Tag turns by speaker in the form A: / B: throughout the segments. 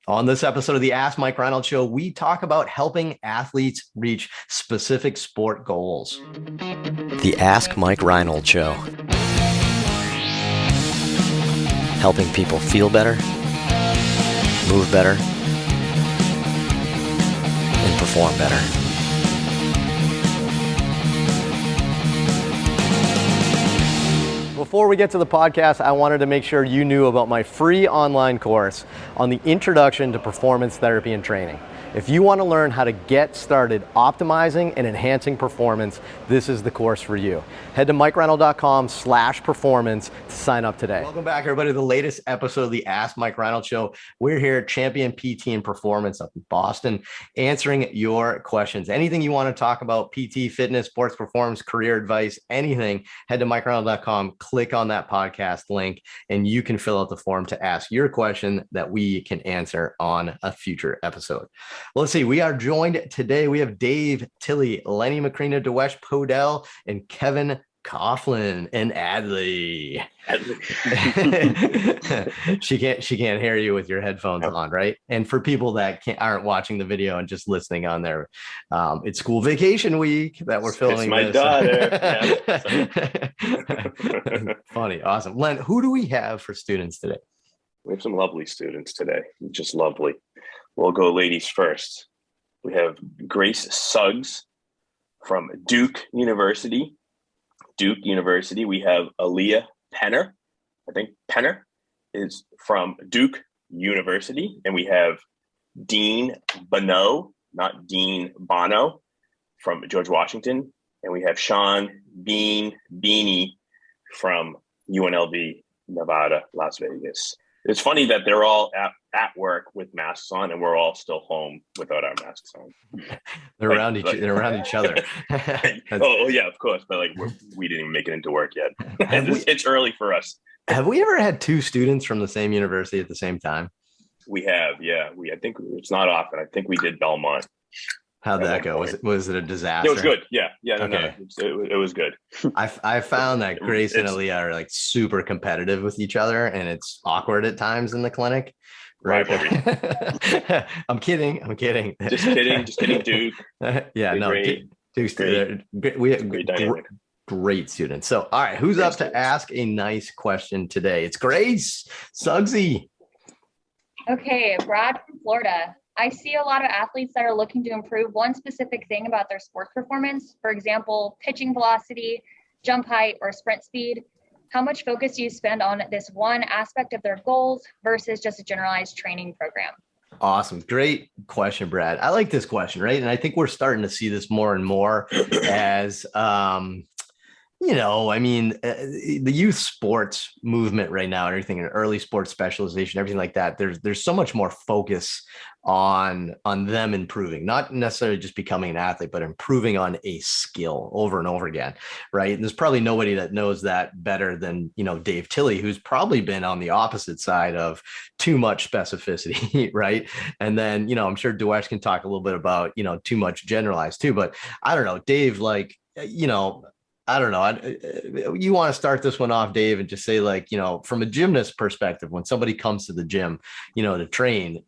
A: On this episode of the Ask Mike Reinold Show, we talk about helping athletes reach specific sport goals. The Ask Mike Reinold Show. Helping people feel better, move better, and perform better. Before we get to the podcast, I wanted to make sure you knew about my free online course on the Introduction to Performance Therapy and Training. If you want to learn how to get started optimizing and enhancing performance, this is the course for you. Head to MikeReinold.com/performance to sign up today. Welcome back, everybody, to the latest episode of the Ask Mike Reinold Show. We're here at Champion PT and Performance up in Boston, answering your questions. Anything you want to talk about, PT, fitness, sports performance, career advice, anything, head to MikeReinold.com, click on that podcast link, and you can fill out the form to ask your question that we can answer on a future episode. Well, let's see. We are joined today. We have Dave Tilley, Lenny Macrina, Dewesh Podell, and Kevin Coughlin and Adley. She can't hear you with your headphones on, right? And for people that aren't watching the video and just listening on there, it's school vacation week that we're filming.
B: It's my
A: daughter. Funny, awesome. Len, who do we have for students today?
B: We have some lovely students today. Just lovely. We'll go ladies first. We have Grace Suggs from Duke University. We have Aaliyah Penner. I think Penner is from Duke University. And we have Dean Bono, not Dean Bono, from George Washington. And we have Sean Beanie from UNLV, Nevada, Las Vegas. It's funny that they're all at work with masks on, and we're all still home without our masks on.
A: They're around each other.
B: Oh yeah, of course. But we didn't even make it into work yet. It's early for us.
A: Have we ever had two students from the same university at the same time?
B: We have, yeah. I think it's not often. I think we did Belmont.
A: How'd that go? Was it a disaster?
B: It was good. Yeah.
A: Okay.
B: No, it was good.
A: I found that Grace and Aaliyah are like super competitive with each other, and it's awkward at times in the clinic. Right. I'm kidding.
B: Just kidding, Duke.
A: Yeah, no, Duke's great. We have great students. So, all right, who's up to ask a nice question today? It's Grace Suggsy.
C: Okay, Brad from Florida. I see a lot of athletes that are looking to improve one specific thing about their sports performance. For example, pitching velocity, jump height, or sprint speed. How much focus do you spend on this one aspect of their goals versus just a generalized training program?
A: Awesome. Great question, Brad. I like this question, right? And I think we're starting to see this more and more as, the youth sports movement right now, and everything in early sports specialization, everything like that. There's so much more focus on them improving, not necessarily just becoming an athlete, but improving on a skill over and over again. Right. And there's probably nobody that knows that better than, Dave Tilley, who's probably been on the opposite side of too much specificity. Right. And then, I'm sure Dewesh can talk a little bit about, too much generalized too, but I don't know, Dave, I don't know. You want to start this one off, Dave, and just say, from a gymnast perspective, when somebody comes to the gym, to train,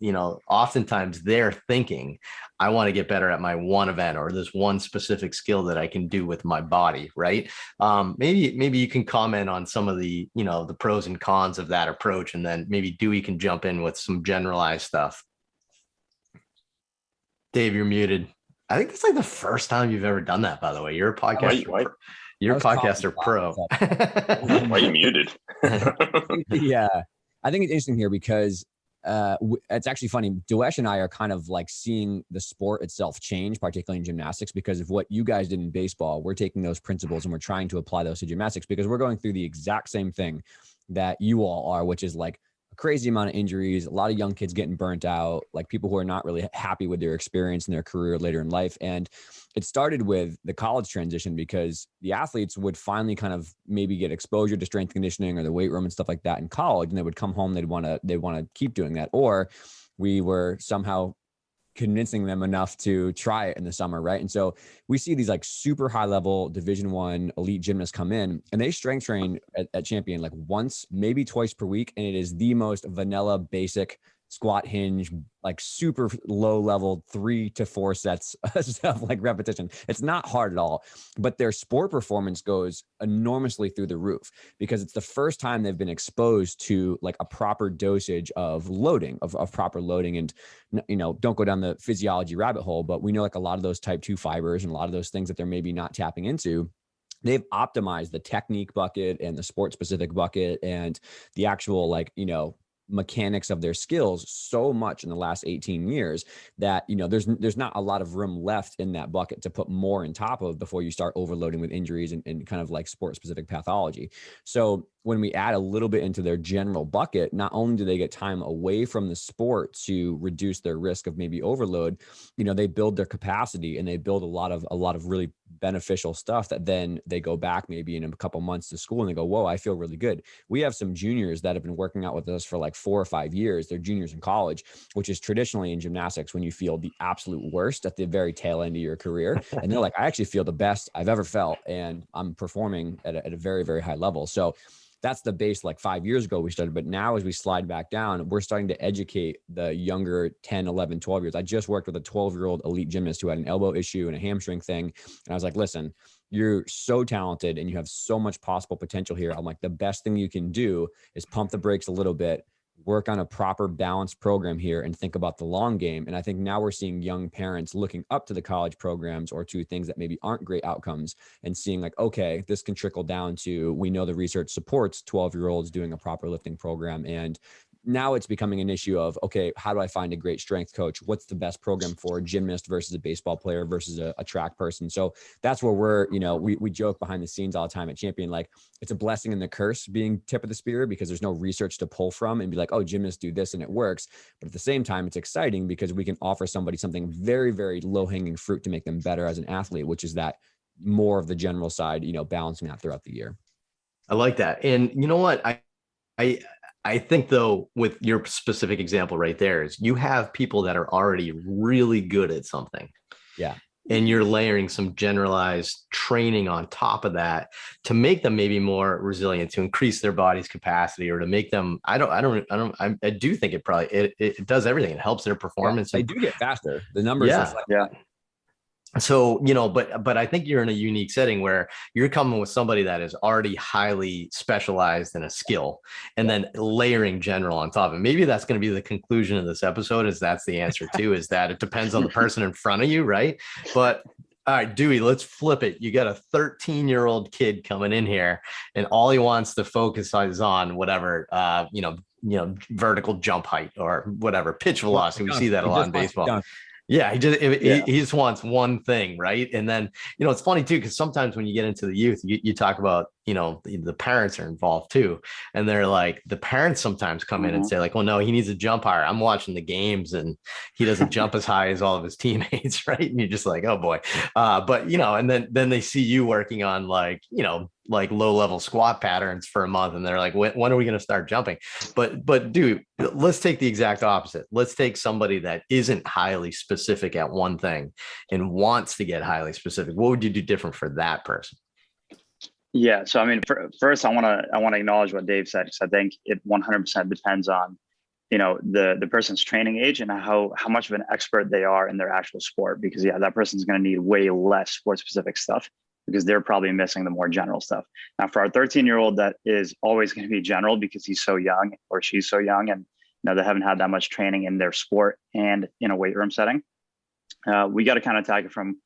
A: oftentimes they're thinking, I want to get better at my one event or this one specific skill that I can do with my body. Right. Maybe you can comment on some of the, the pros and cons of that approach. And then maybe Dewey can jump in with some generalized stuff. Dave, you're muted. I think that's like the first time you've ever done that, by the way. You're a podcaster. You're a podcaster pro.
B: Why are you muted?
D: Yeah, I think it's interesting here because it's actually funny. Dewesh and I are kind of like seeing the sport itself change, particularly in gymnastics, because of what you guys did in baseball. We're taking those principles and we're trying to apply those to gymnastics because we're going through the exact same thing that you all are, which is like a crazy amount of injuries, a lot of young kids getting burnt out, like people who are not really happy with their experience in their career later in life. And it started with the college transition because the athletes would finally kind of maybe get exposure to strength conditioning or the weight room and stuff like that in college. And they would come home, they'd want to keep doing that. Or we were somehow convincing them enough to try it in the summer. Right. And so we see these like super high level Division I elite gymnasts come in and they strength train at Champion like once, maybe twice per week. And it is the most vanilla, basic squat, hinge, like super low level 3 to 4 sets of stuff, like repetition. It's not hard at all, but their sport performance goes enormously through the roof because it's the first time they've been exposed to like a proper dosage of loading, of proper loading. And, you know, don't go down the physiology rabbit hole, but we know like a lot of those type 2 fibers and a lot of those things that they're maybe not tapping into, they've optimized the technique bucket and the sport specific bucket and the actual, like, you know, mechanics of their skills so much in the last 18 years that, you know, there's not a lot of room left in that bucket to put more on top of before you start overloading with injuries and kind of like sport specific pathology. So when we add a little bit into their general bucket, not only do they get time away from the sport to reduce their risk of maybe overload, you know, they build their capacity and they build a lot of really beneficial stuff that then they go back maybe in a couple months to school and they go, whoa, I feel really good. We have some juniors that have been working out with us for like 4 or 5 years. They're juniors in college, which is traditionally in gymnastics when you feel the absolute worst at the very tail end of your career. And they're like, I actually feel the best I've ever felt. And I'm performing at a very, very high level. So that's the base. Like 5 years ago we started, but now as we slide back down, we're starting to educate the younger 10, 11, 12 years. I just worked with a 12-year-old elite gymnast who had an elbow issue and a hamstring thing. And I was like, listen, you're so talented and you have so much possible potential here. I'm like, the best thing you can do is pump the brakes a little bit, work on a proper balanced program here and think about the long game. And I think now we're seeing young parents looking up to the college programs or to things that maybe aren't great outcomes and seeing like, okay, this can trickle down to, we know the research supports 12-year-olds doing a proper lifting program. And now it's becoming an issue of, okay, how do I find a great strength coach? What's the best program for a gymnast versus a baseball player versus a track person? So that's where we're, you know, we joke behind the scenes all the time at Champion, like it's a blessing and the curse being tip of the spear because there's no research to pull from and be like, oh, gymnasts do this and it works. But at the same time, it's exciting because we can offer somebody something very, very low hanging fruit to make them better as an athlete, which is that more of the general side, you know, balancing that throughout the year.
A: I like that. And you know what? I think though, with your specific example right there is you have people that are already really good at something.
D: Yeah.
A: And you're layering some generalized training on top of that to make them maybe more resilient, to increase their body's capacity, or to make them, I do think it probably, it does everything. It helps their performance.
D: Yeah, they do get faster. The numbers.
B: Yeah.
A: So, you know, but I think you're in a unique setting where you're coming with somebody that is already highly specialized in a skill and then layering general on top of it. Maybe that's going to be the conclusion of this episode, is that's the answer too, is that it depends on the person in front of you. Right. But all right, Dewey, let's flip it. You got a 13-year-old kid coming in here and all he wants to focus is on whatever, vertical jump height or whatever, pitch velocity. We see that a lot in baseball. Yeah, he just wants one thing, right? And then, you know, it's funny too, because sometimes when you get into the youth, you talk about, you know, the parents are involved too. And they're like, the parents sometimes come in and say like, well, no, he needs to jump higher. I'm watching the games and he doesn't jump as high as all of his teammates, right? And you're just like, oh boy. But, you know, and then they see you working on like, you know, like low level squat patterns for a month. And they're like, when are we going to start jumping? But dude, let's take the exact opposite. Let's take somebody that isn't highly specific at one thing and wants to get highly specific. What would you do different for that person?
E: Yeah. So, I mean, first I want to acknowledge what Dave said, because I think it 100% depends on, you know, the person's training age and how much of an expert they are in their actual sport, because yeah, that person's going to need way less sport specific stuff because they're probably missing the more general stuff. Now for our 13-year-old, that is always going to be general because he's so young or she's so young and, you know, they haven't had that much training in their sport and in a weight room setting. We got to kind of attack it from,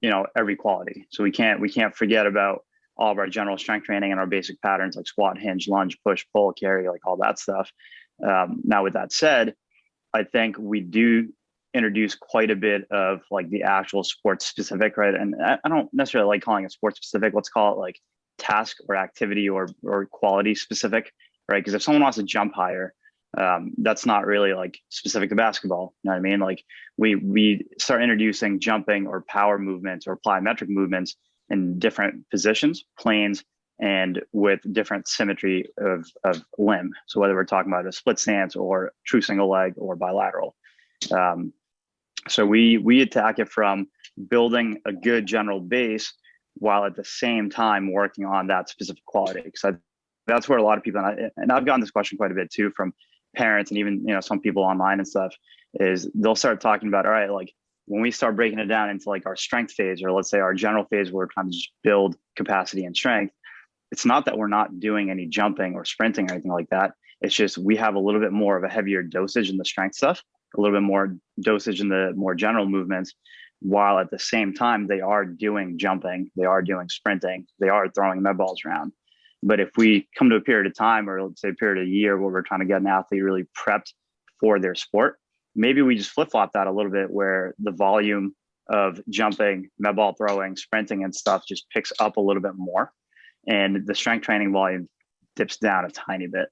E: you know, every quality. So we can't forget about all of our general strength training and our basic patterns like squat, hinge, lunge, push, pull, carry, like all that stuff. Now with that said, I think we do introduce quite a bit of like the actual sports specific, right? And I don't necessarily like calling it sports specific. Let's call it like task or activity or quality specific, right? Because if someone wants to jump higher, that's not really like specific to basketball. You know what I mean? Like we start introducing jumping or power movements or plyometric movements in different positions, planes, and with different symmetry of limb. So whether we're talking about a split stance or true single leg or bilateral. So we attack it from building a good general base while at the same time working on that specific quality. Because that's where a lot of people, and I've gotten this question quite a bit too from parents and even, some people online and stuff, is they'll start talking about, all right, like when we start breaking it down into like our strength phase, or let's say our general phase where we're trying to just build capacity and strength, it's not that we're not doing any jumping or sprinting or anything like that. It's just we have a little bit more of a heavier dosage in the strength stuff, a little bit more dosage in the more general movements, while at the same time they are doing jumping, they are doing sprinting, they are throwing med balls around. But if we come to a period of time, or let's say a period of a year where we're trying to get an athlete really prepped for their sport, maybe we just flip-flop that a little bit, where the volume of jumping, med ball throwing, sprinting and stuff just picks up a little bit more, and the strength training volume dips down a tiny bit.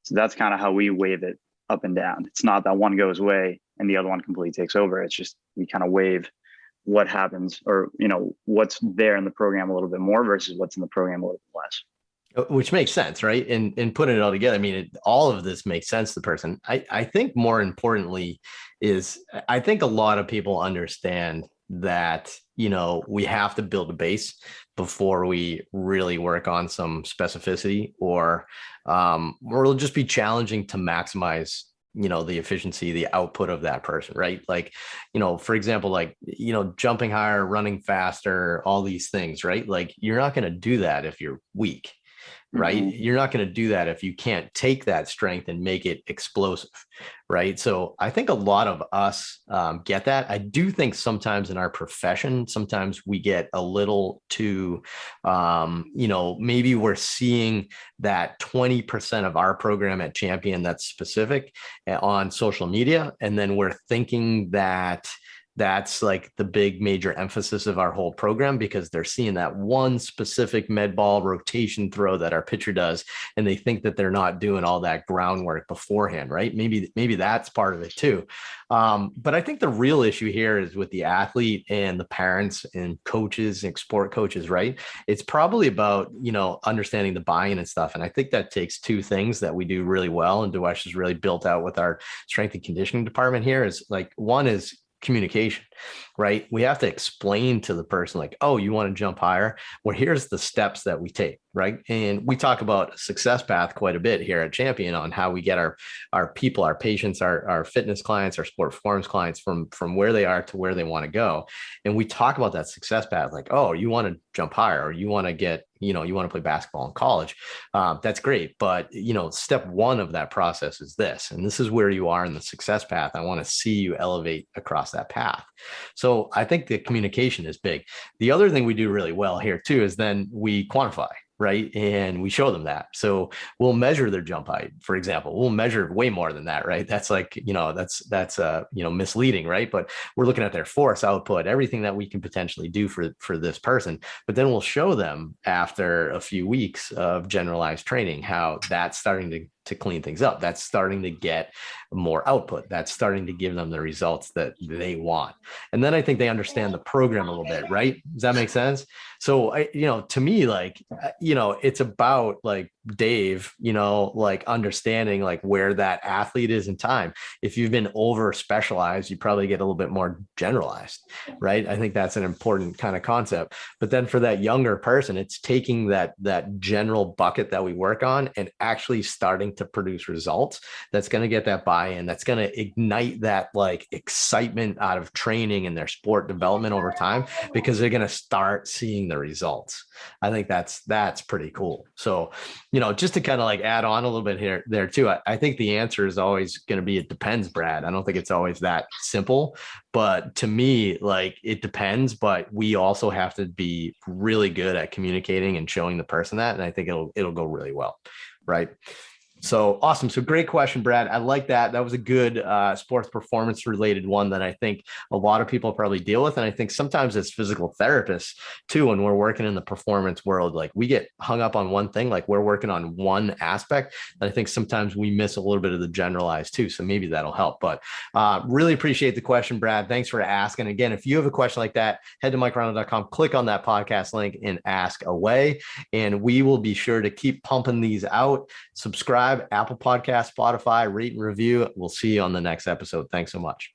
E: So that's kind of how we wave it up and down. It's not that one goes away and the other one completely takes over. It's just we kind of wave what happens, or what's there in the program a little bit more versus what's in the program a little bit less.
A: Which makes sense, right? And putting it all together, I mean, all of this makes sense to the person. I think more importantly is, I think a lot of people understand that, we have to build a base before we really work on some specificity, or it'll just be challenging to maximize the efficiency, the output of that person, right? Like, for example, like, jumping higher, running faster, all these things, right? Like, you're not going to do that if you're weak, right? Mm-hmm. You're not going to do that if you can't take that strength and make it explosive, right? So I think a lot of us get that. I do think sometimes in our profession, sometimes we get a little too, maybe we're seeing that 20% of our program at Champion that's specific on social media. And then we're thinking that that's like the big major emphasis of our whole program, because they're seeing that one specific med ball rotation throw that our pitcher does, and they think that they're not doing all that groundwork beforehand, right? Maybe that's part of it too. But I think the real issue here is with the athlete and the parents and coaches and sport coaches, right? It's probably about, understanding the buy-in and stuff. And I think that takes two things that we do really well, and Dewesh is really built out with our strength and conditioning department here, is like, one is communication, right? We have to explain to the person, like, oh, you want to jump higher? Well, here's the steps that we take, right? And we talk about success path quite a bit here at Champion on how we get our people, our patients, our fitness clients, our sport performance clients from where they are to where they want to go. And we talk about that success path, like, oh, you want to jump higher, or you want to get, you want to play basketball in college. That's great. But, step one of that process is this, and this is where you are in the success path. I want to see you elevate across that path. So I think the communication is big. The other thing we do really well here too is then we quantify, right? And we show them that. So we'll measure their jump height, for example. We'll measure way more than that, right? That's like, that's misleading, right? But we're looking at their force output, everything that we can potentially do for this person. But then we'll show them after a few weeks of generalized training how that's starting to clean things up. That's starting to get more output. That's starting to give them the results that they want. And then I think they understand the program a little bit, right? Does that make sense? So, to me, like, it's about like Dave, like understanding like where that athlete is in time. If you've been over specialized, you probably get a little bit more generalized, right? I think that's an important kind of concept. But then for that younger person, it's taking that general bucket that we work on and actually starting to produce results. That's going to get that buy-in. That's going to ignite that like excitement out of training and their sport development over time, because they're going to start seeing the results. I think that's pretty cool. So, just to kind of like add on a little bit there too, I think the answer is always going to be, it depends, Brad. I don't think it's always that simple, but to me, like, it depends, but we also have to be really good at communicating and showing the person that. And I think it'll go really well. Right. So awesome. So great question, Brad. I like that. That was a good sports performance related one that I think a lot of people probably deal with. And I think sometimes as physical therapists too, when we're working in the performance world, like we get hung up on one thing, like we're working on one aspect. And I think sometimes we miss a little bit of the generalized too. So maybe that'll help, but really appreciate the question, Brad. Thanks for asking. Again, if you have a question like that, head to MikeReinold.com, click on that podcast link and ask away. And we will be sure to keep pumping these out. Subscribe, Apple Podcast, Spotify, rate and review. We'll see you on the next episode. Thanks so much.